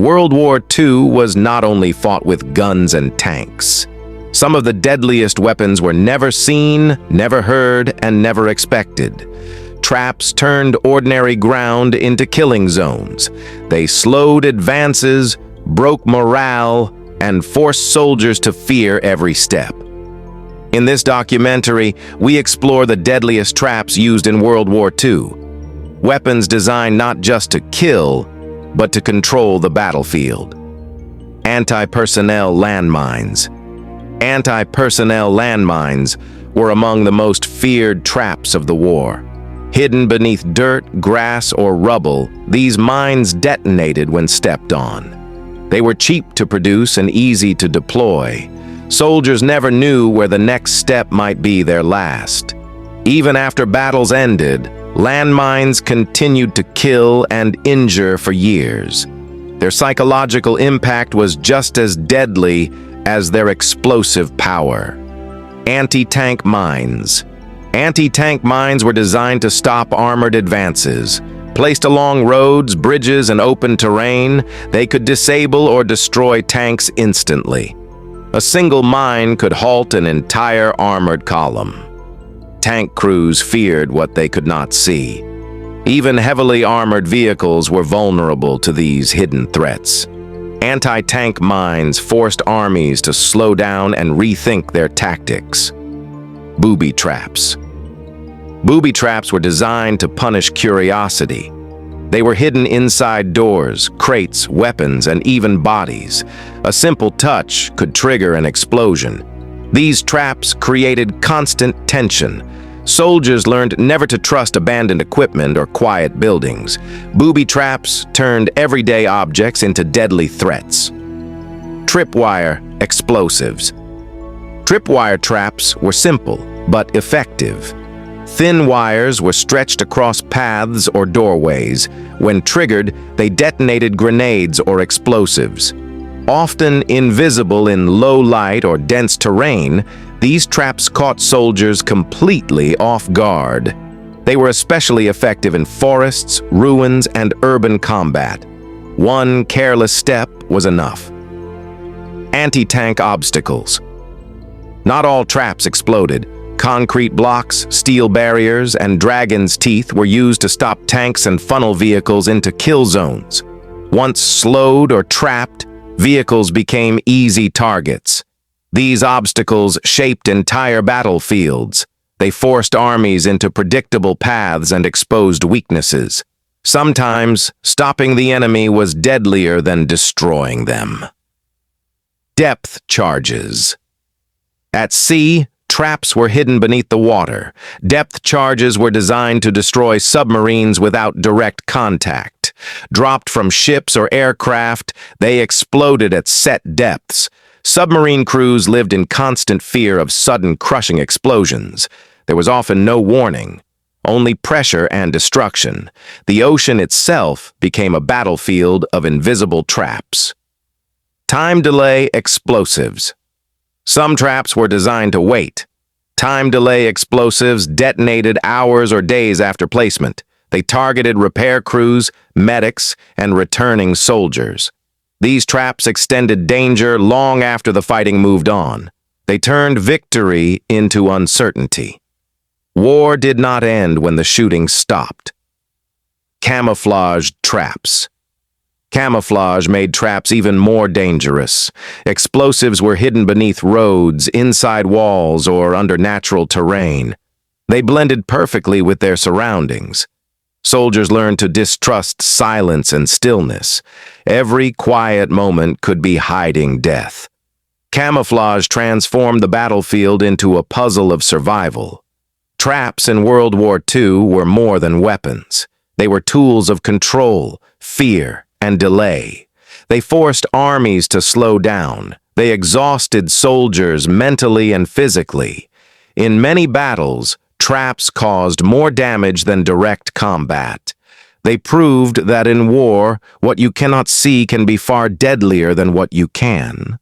World War II was not only fought with guns and tanks. Some of the deadliest weapons were never seen, never heard, and never expected. Traps turned ordinary ground into killing zones. They slowed advances, broke morale, and forced soldiers to fear every step. In this documentary, we explore the deadliest traps used in World War II. Weapons designed not just to kill, but to control the battlefield. Anti-personnel landmines. Anti-personnel landmines were among the most feared traps of the war. Hidden beneath dirt, grass, or rubble, these mines detonated when stepped on. They were cheap to produce and easy to deploy. Soldiers never knew where the next step might be their last. Even after battles ended, landmines continued to kill and injure for years. Their psychological impact was just as deadly as their explosive power. Anti-tank mines. Anti-tank mines were designed to stop armored advances. Placed along roads, bridges, and open terrain, they could disable or destroy tanks instantly. A single mine could halt an entire armored column. Tank crews feared what they could not see. Even heavily armored vehicles were vulnerable to these hidden threats. Anti-tank mines forced armies to slow down and rethink their tactics. Booby traps. Booby traps were designed to punish curiosity. They were hidden inside doors, crates, weapons, and even bodies. A simple touch could trigger an explosion. These traps created constant tension. Soldiers learned never to trust abandoned equipment or quiet buildings. Booby traps turned everyday objects into deadly threats. Tripwire explosives. Tripwire traps were simple but effective. Thin wires were stretched across paths or doorways. When triggered, they detonated grenades or explosives. Often invisible in low light or dense terrain, these traps caught soldiers completely off guard. They were especially effective in forests, ruins, and urban combat. One careless step was enough. Anti-tank obstacles. Not all traps exploded. Concrete blocks, steel barriers, and dragon's teeth were used to stop tanks and funnel vehicles into kill zones. Once slowed or trapped, vehicles became easy targets. These obstacles shaped entire battlefields. They forced armies into predictable paths and exposed weaknesses. Sometimes, stopping the enemy was deadlier than destroying them. Depth charges. At sea, traps were hidden beneath the water. Depth charges were designed to destroy submarines without direct contact. Dropped from ships or aircraft, they exploded at set depths. Submarine crews lived in constant fear of sudden crushing explosions. There was often no warning, only pressure and destruction. The ocean itself became a battlefield of invisible traps. Time delay explosives. Some traps were designed to wait. Time delay explosives detonated hours or days after placement. They targeted repair crews, medics, and returning soldiers. These traps extended danger long after the fighting moved on. They turned victory into uncertainty. War did not end when the shooting stopped. Camouflaged traps. Camouflage made traps even more dangerous. Explosives were hidden beneath roads, inside walls, or under natural terrain. They blended perfectly with their surroundings. Soldiers learned to distrust silence and stillness. Every quiet moment could be hiding death. Camouflage transformed the battlefield into a puzzle of survival. Traps in World War II were more than weapons. They were tools of control, fear, and delay. They forced armies to slow down. They exhausted soldiers mentally and physically. In many battles, traps caused more damage than direct combat. They proved that in war, what you cannot see can be far deadlier than what you can.